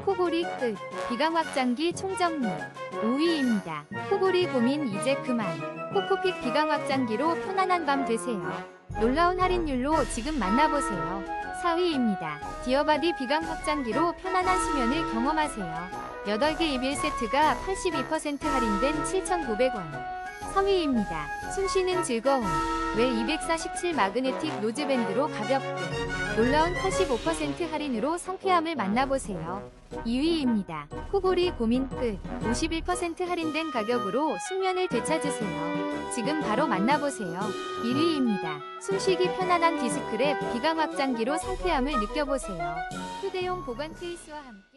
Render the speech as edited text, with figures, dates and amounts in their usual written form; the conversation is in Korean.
코골이 끝. 비강 확장기 총정리. 5위입니다. 코골이 고민 이제 그만. 코코픽 비강 확장기로 편안한 밤 되세요. 놀라운 할인율로 지금 만나보세요. 4위입니다. 디어바디 비강 확장기로 편안한 수면을 경험하세요. 8개 이빌 세트가 82% 할인된 7,900원. 3위입니다. 숨쉬는 즐거움. 웰 247 마그네틱 노즈밴드로 가볍게. 놀라운 85% 할인으로 상쾌함을 만나보세요. 2위입니다. 코골이 고민 끝. 51% 할인된 가격으로 숙면을 되찾으세요. 지금 바로 만나보세요. 1위입니다. 숨쉬기 편안한 디스크랩 비강 확장기로 상쾌함을 느껴보세요. 휴대용 보관 케이스와 함께